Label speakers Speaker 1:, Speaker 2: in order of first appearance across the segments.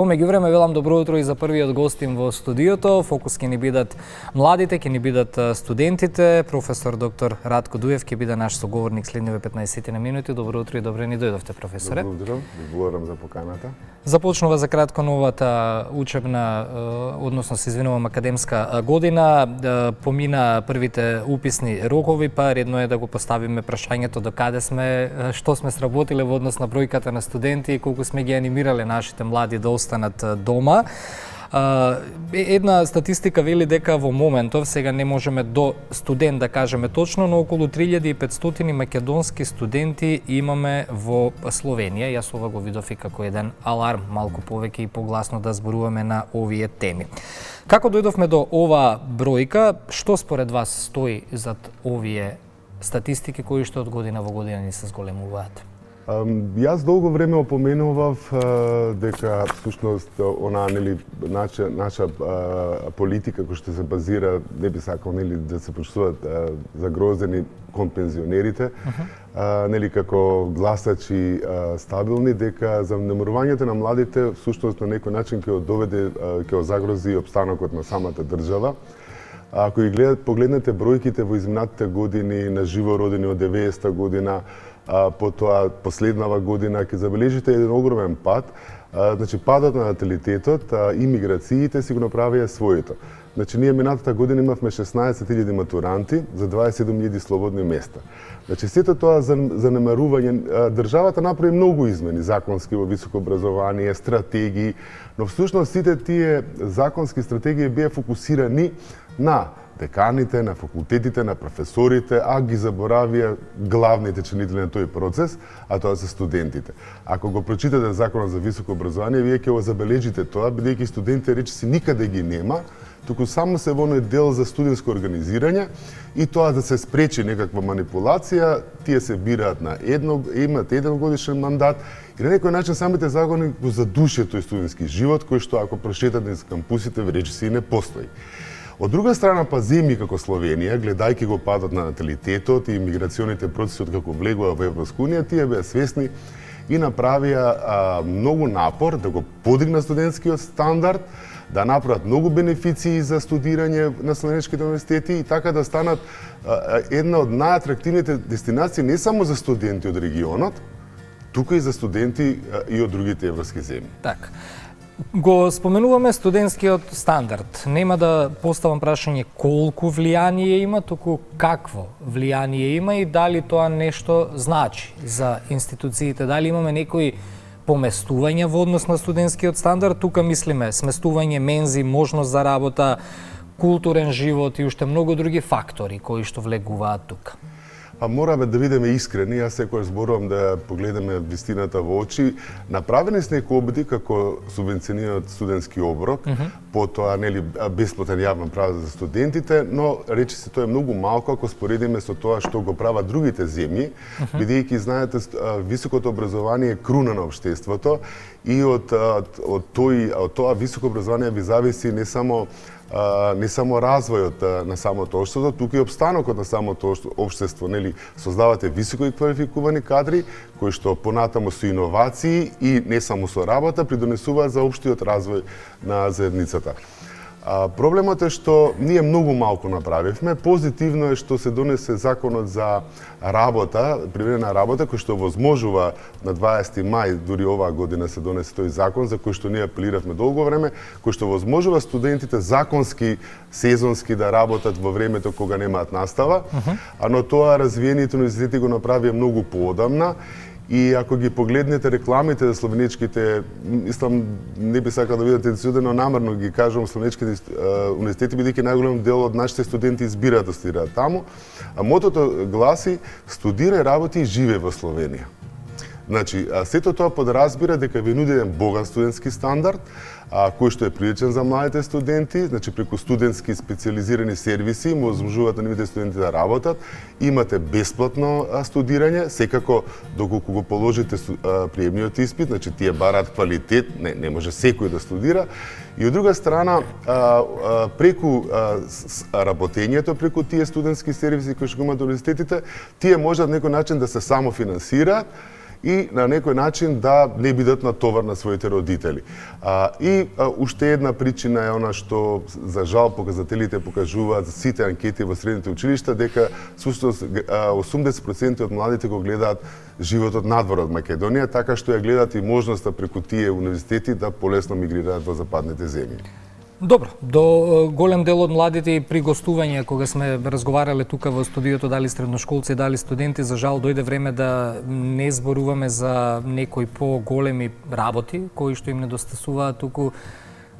Speaker 1: Меѓувреме велам добро утро и за првиот гостин во студиото. Фокус ќе ни бидат младите, ќе ни бидат студентите. Професор доктор Ратко Дуев ќе биде наш соговорник следниве 15 минути. Добро утро и добре ни дојдовте, професоре.
Speaker 2: Добро утро, благодарам за поканата.
Speaker 1: Започнува за кратко новата учебна, односно се извинувам, академска година. Помина првите уписни рокови, па редно е да го поставиме прашањето до каде сме, што сме сработиле во однос на бројката на студенти и колку сме ги анимирале нашите млади да останат дома. Една статистика вели дека во моментов, сега не можеме до студент да кажеме точно, но околу 3500 македонски студенти имаме во Словенија. Јас ова го видов и како еден аларм, малку повеќе и погласно да зборуваме на овие теми. Како дојдовме до ова бројка? Што според вас стои зад овие статистики кои што од година во година ни се зголемуваат?
Speaker 2: Јас долго време опоменував дека всушност она наша политика која што се базира, не би сакал да се почувствуваат загрозени кон пензионерите, како гласачи стабилни, дека занемарувањето на младите всушност на некој начин ќе доведе, ќе загрози опстанокот на самата држава. Ако ги погледнете бројките во изминатите години на живородени од 90-та година, потоа последнава година ќе забележите еден огромен пад. Значи падот на наталитетот, имиграциите си го направија своето. Значи ние минатата година имавме 16.000 матуранти за 27.000 слободни места. Значи сето тоа занемарување, државата направи многу измени законски во високо образование, стратегии, но всушност сите тие законски стратегии беа фокусирани на деканите, на факултетите, на професорите, а ги заборавија главните чинители на тој процес, а тоа се студентите. Ако го прочитате Законот за високо образование, вие ќе го забележите тоа, бидејќи студентите речиси никаде ги нема, туку само се во оној дел за студентско организирање и тоа да се спречи некаква манипулација, тие се бираат на имат едногодишен мандат и на некој начин самите закони го задушија тој студентски живот кој што ако прошетат низ кампусите речиси и не постои. Од друга страна, па земји како Словенија, гледајќи го падот на наталитетот и миграционите процеси од како влегува во Европска унија, тие беа свесни и направија многу напор да го подигнат студентскиот стандард, да направат многу бенефиции за студирање на словенските универзитети и така да станат една од најатрактивните дестинации не само за студенти од регионот, туку и за студенти и од другите европски земји.
Speaker 1: Така. Го споменуваме студентскиот стандард. Нема да поставам прашање колку влијание има, туку какво влијание има и дали тоа нешто значи за институциите, дали имаме некои поместување во однос на студентскиот стандард, тука мислиме сместување мензи, можност за работа, културен живот и уште многу други фактори кои што влегуваат тука.
Speaker 2: Па мораме да бидеме искрени, јас секогаш зборувам да погледаме вистината во очи. Направени се некои обиди како субвенционираниот студентски оброк, потоа бесплатен јавен превоз за студентите, но речиси тоа е многу малку ако споредиме со тоа што го прават другите земји, бидејќи знаете високото образование е круна на општеството и од тоа високо образование ви зависи не само развојот на самото општество, туку и обстанокот на самото општество, создавате високо квалификувани кадри кои што понатаму со иновации и не само со работа придонесуваат за општиот развој на заедницата. Проблемот е што ние многу малку направивме. Позитивно е што се донесе законот за работа, привредена работа, кој што возможува на 20 мај, дури оваа година се донесе тој закон за кој што ние апелиравме долго време, кој што возможува студентите законски, сезонски да работат во времето кога немаат настава, но тоа развиените универзитети го направија многу поодамна. И ако ги погледнете рекламите за словеничките, мислам, не би сакал да видите тенциден, но намерно ги кажувам словеничките универзитети, бидејќи најголем дел од нашите студенти избираат да студираат таму, а мотото гласи студирај, работи и живеј во Словенија. Значи, сето тоа подразбира дека ви нуди еден богат студентски стандард, кој што е приличен за младите студенти, значи преку студентски специализирани сервиси можуваат на нивните студенти да работат, имате бесплатно студирање, секако доколку го положите приемниот испит, значи тие бараат квалитет, не може секој да студира, и од друга страна преку работењето, преку тие студентски сервиси кои што имаат универзитетите, тие можат на некој начин да се самофинансираат и на некој начин да не бидат на товар на своите родители. Уште една причина е она што за жал показателите покажуваат за сите анкети во средните училишта дека всушност 80% од младите го гледаат животот надвор од Македонија, така што ја гледаат и можноста преку тие универзитети да полесно мигрираат во западните земји.
Speaker 1: Добро, до голем дел од младите и при гостување, кога сме разговарале тука во студиото, дали средношколци, дали студенти, за жал дојде време да не зборуваме за некои по-големи работи, кои што им недостасуваат, туку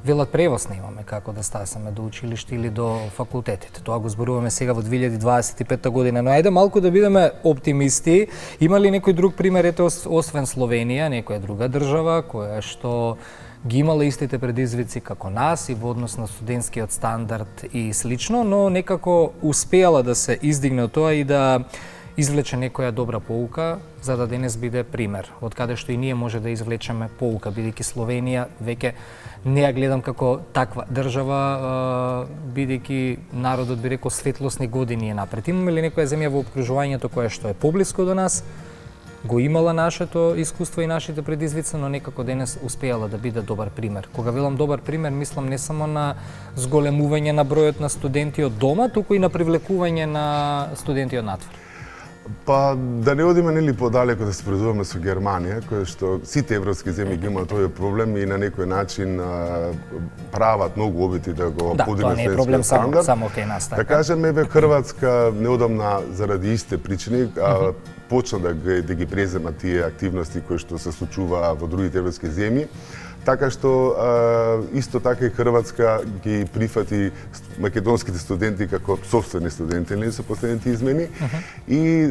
Speaker 1: велат превоз не имаме како да стасаме до училиште или до факултетите. Тоа го зборуваме сега во 2025 година, но ајде малку да бидеме оптимисти. Има ли некој друг пример, ете, освен Словенија, некоја друга држава која што ги имала истите предизвици како нас и во однос на студентскиот стандард и слично, но некако успеала да се издигне од тоа и да извлече некоја добра поука, за да денес биде пример, од каде што и ние може да извлечеме поука, бидејќи Словенија веќе не ја гледам како таква држава, бидејќи народот би рекол светлосни години е напред. Имаме ли некоја земја во окружувањето која што е поблиско до нас, го имала нашето искуство и нашите предизвици, но некако денес успеала да биде добар пример. Кога велам добар пример, мислам не само на зголемување на бројот на студенти од дома, туку и на привлекување на студенти од надвор.
Speaker 2: Па да не одиме нели подалеку да се споредуваме со Германија, која што сите европски земји ги имаат тој проблем и на некој начин прават многу обити да го подигнат
Speaker 1: студентскиот проблем само кај нас, така.
Speaker 2: Да кажеме, Хрватска неодамна заради истите причини почна да ги презема тие активности кои што се случува во другите европски земји. Така што исто така и Хрватска ги прифати македонските студенти како сопствени студенти со последните измени. И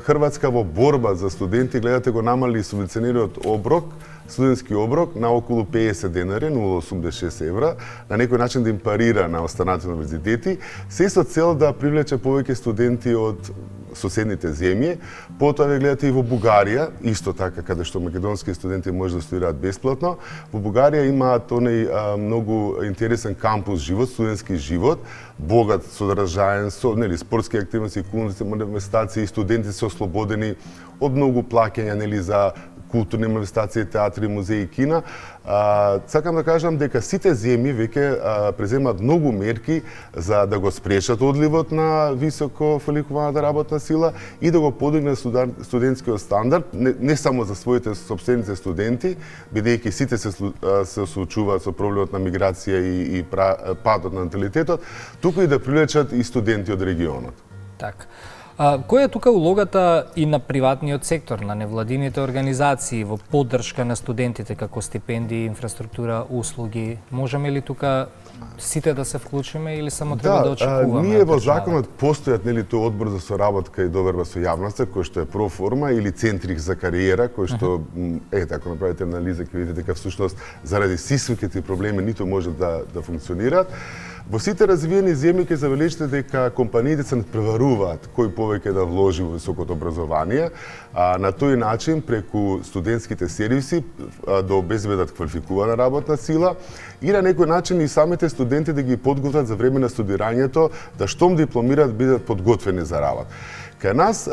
Speaker 2: Хрватска во борба за студенти, гледате, го намали субвенционираниот оброк, студентски оброк на околу 50 денари, 0,86 евра, на некој начин да им парира на останатите универзитети, се со цел да привлече повеќе студенти од соседните земји. Потоа ве гледате и во Бугарија, исто така каде што македонски студенти може да студираат бесплатно. Во Бугарија имаат оној многу интересен кампус живот, студентски живот, богат, содржаен, со нели спортски активности, културни манифестации, студенти се ослободени од многу плаќања нели за културни манифестации, театри, музеи и кина. Сакам да кажам дека сите земји веќе преземаат многу мерки за да го спрешат одливот на високо квалификуваната работна сила и да го подигнат студентскиот стандард, не само за своите сопствените студенти, бидејќи сите се соочуваат со проблемот на миграција и падот на наталитетот, туку и да привлечат и студенти од регионот.
Speaker 1: Така. Која е тука улогата и на приватниот сектор, на невладините организации во поддршка на студентите како стипендии, инфраструктура, услуги? Можеме ли тука сите да се вклучиме или само треба да очекуваме?
Speaker 2: Ние во законот постојат нели тој одбор за соработка и доверба со јавноста, кој што е проформа, или центри за кариера, кој што ако направите анализа ќе видите дека всушност заради сите проблеми ниту може да функционираат. Во сите развиени земји ќе забележите дека компаниите се надпреваруваат кој повеќе да вложи во високото образование, на тој начин преку студентските сервиси да обезбедат квалификувана работна сила и на некој начин и самите студенти да ги подготват за време на студирањето, да штом дипломираат бидат подготвени за работа. Кај нас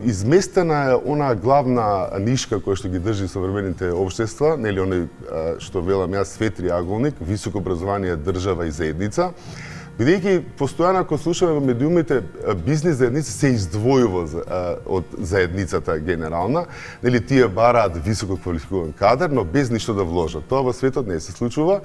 Speaker 2: изместена е она главна нишка која што ги држи современите општества, нели оној што велам јас свет триаголник, високо образование, држава и заедница. Бидејќи постојано кога слушаме во медиумите, бизнис заедница се издвојува од заедницата генерална, нели тие бараат високо квалификуван кадар, но без ништо да вложат. Тоа во светот не се случува.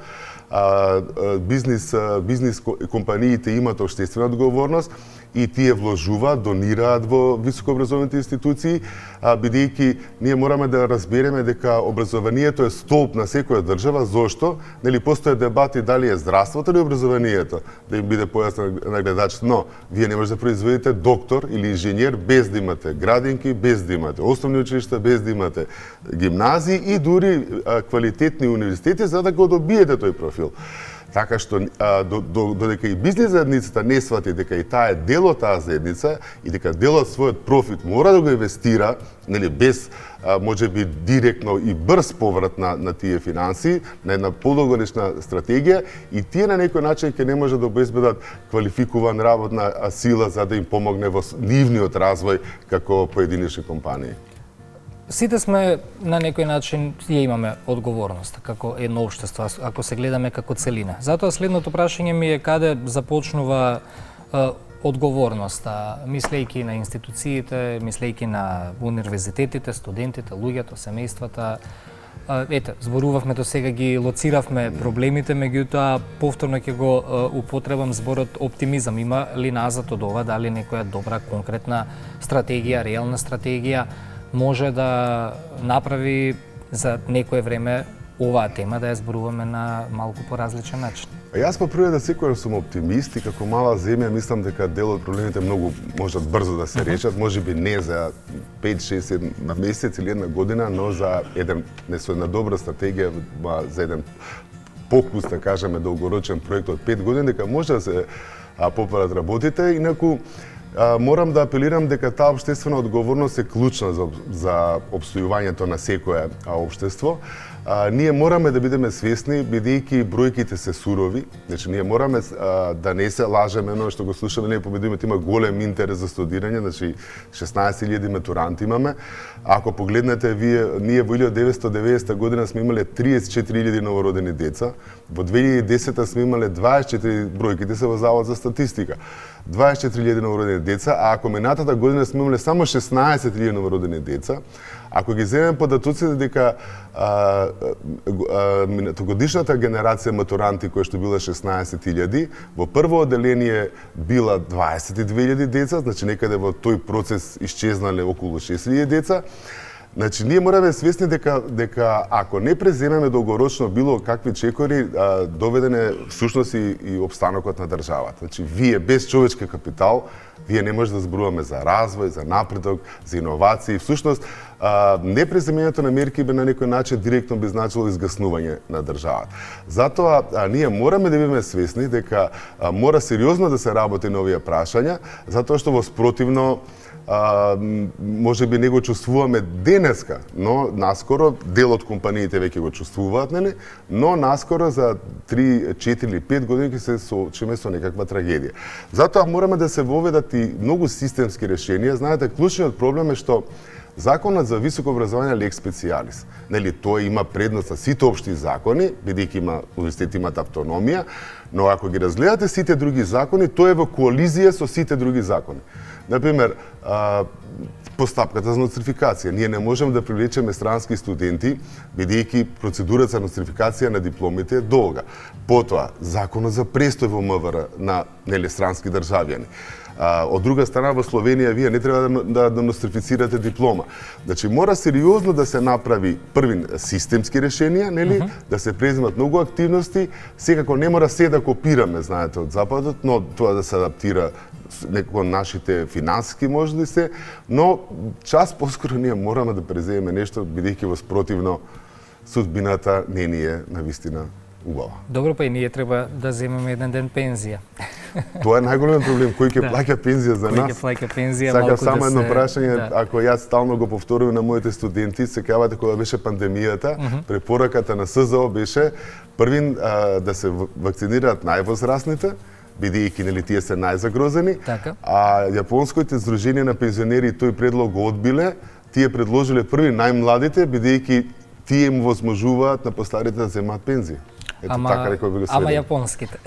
Speaker 2: Бизнис компаниите имаат општествена одговорност и тие вложуваат, донираат во високообразовните институции, бидејќи ние мораме да разбереме дека образованието е столб на секоја држава. Зошто? Нели постојат дебати дали е здравството или образованието, да им биде појасно на гледачите, но вие не можете да произведете доктор или инженер без да имате градинки, без да имате основни училишта, без да имате гимназии и дури квалитетни универзитети за да го добиете тој профил. Така што додека и бизнес заедницата не свати дека и таа е дел од таа заедница и дека дел од својот профит мора да го инвестира, нели без можеби директно и брз поврат на тие финанси, на една подолгоречна стратегија, и тие на некој начин ќе не може да обезбедат квалификуван работна сила за да им помогне во нивниот развој како поединечни компании.
Speaker 1: сите сме на некој начин ја имаме одговорност како едно општество, ако се гледаме како целина. Затоа следното прашање ми е каде започнува одговорноста, мислејќи на институциите, мислејќи на универзитетите, студентите, луѓето, семејствата. Ете, зборувавме до сега, ги лоциравме проблемите, меѓутоа повторно ќе го употребам зборот оптимизам. Има ли назад од ова, дали некоја добра, конкретна стратегија, реална стратегија може да направи за некое време оваа тема да ја зборуваме на малку поразличен начин?
Speaker 2: Јас по природа секогаш сум оптимист и како мала земја мислам дека дел од проблемите многу можат брзо да се решат, можеби не за 5, 6, 7 месец или една година, но за една добра стратегија, за еден покус, да кажеме, долгорочен проект од 5 години, дека може да се поправат работите. Инаку морам да апелирам дека таа општествена одговорност е клучна за опстојувањето на секое општество. Ние мораме да бидеме свесни, бидејќи бројките се сурови, значи ние мораме да не се лажеме, но што го слушаме, ние победуваме, има голем интерес за студирање, значи 16.000 матуранти имаме. Ако погледнете ние во 1990 година сме имале 34.000 новородени деца, во 2010 сме имале 24, бројките се во Завод за статистика. 24.000 новородени деца, а ако минатата година сме имале само 16.000 новородени деца, ако ги земеме податоците дека минатогодишната генерација матуранти која што била 16.000, во прво одделение била 22.000 деца, значи некаде во тој процес исчезнале околу 6.000 деца. Значи, ние мораме свесни дека ако не преземеме долгорочно било какви чекори, доведен е всушност и обстанокот на државата. Значи, вие без човечки капитал, вие не може да зборуваме за развој, за напредок, за иновации. Всушност, непреземењето на мерки би на некој начин директно би значило изгаснување на државата. Затоа ние мораме да бидеме свесни дека мора сериозно да се работи на овие прашања, затоа што во спротивно може би не го чувствуваме денеска, но наскоро дел од компаниите веќе го чувствуваат, нели? Но наскоро за 3, 4 или 5 години ќе се соочиме со некаква трагедија. Затоа мораме да се воведат и многу системски решенија. Знаете, клучниот проблем е што Законот за високо образование лекс специјалис. Нели, тој има предност на сите општи закони, бидејќи универзитетите имаат автономија, но ако ги разгледате сите други закони, тој е во коализија со сите други закони. Например, постапката за нострификација. Ние не можеме да привлечеме странски студенти, бидејќи процедурата за нострификација на дипломите е долга. Потоа, законот за престој во МВР на странски државјани. Од друга страна, во Словенија вие не треба да нострифицирате диплома. Значи, мора сериозно да се направи првин системски решенија, нели, да се преземат многу активности. Секако не мора се да копираме, знаете, од Западот, но тоа да се адаптира некако нашите финансиски можности се, но час поскоро ние мораме да преземеме нешто, бидејќи во спротивно судбината не ни е навистина убава.
Speaker 1: Добро, па и ние треба да земеме еден ден пензија.
Speaker 2: Тоа е најголем проблем, кој ќе плаќа пензија за нас.
Speaker 1: Кој ќе плаќа пензија,
Speaker 2: Сакам само едно прашање, ако јас стално го повторувам на моите студенти, сеќавате кога беше пандемијата, препораката на СЗО беше првин да се вакцинираат највозрасните, бидејќи нели тие се најзагрозени, а јапонските здруженија на пензионери тој предлог го одбиле, тие предложиле први најмладите, бидејќи тие им возможуваат на постарите да земаат пензија.
Speaker 1: Ама јапонските.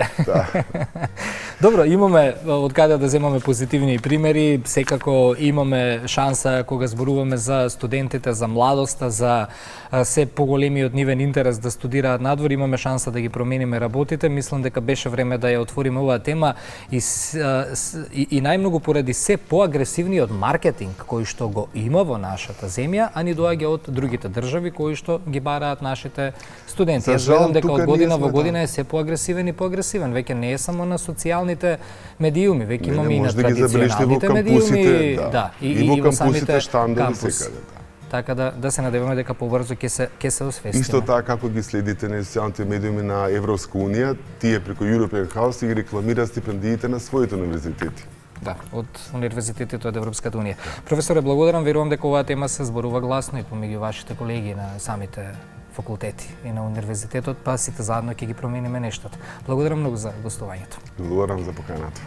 Speaker 1: Добро, имаме од каде да земаме позитивни примери, секако имаме шанса кога зборуваме за студентите, за младоста, за се поголемиот нивен интерес да студираат надвор, имаме шанса да ги промениме работите. Мислам дека беше време да ја отвориме оваа тема и најмногу поради се поагресивниот маркетинг кој што го има во нашата земја, а ни доаѓа од другите држави кои што ги бараат нашите студенти. Јас гледам дека од година во година е се поагресивен и поагресивен. Веќе не е само на социјалните медиуми, веќе имаме и на традиционалните медиуми, и во самите кампуси. Така да се надеваме дека побрзо ќе се освестиме.
Speaker 2: Исто така како ги следите на социјалните медиуми на Европска унија, тие преку European House ги рекламираат стипендиите на своите универзитети.
Speaker 1: Да, од универзитетите од Европската унија. Професоре, благодарам, верувам дека оваа тема се зборува гласно и помеѓу вашите колеги на самите факултети и на универзитетот, па сите заедно ќе ги промениме нештата. Благодарам многу за гостувањето.
Speaker 2: Благодарам за поканата.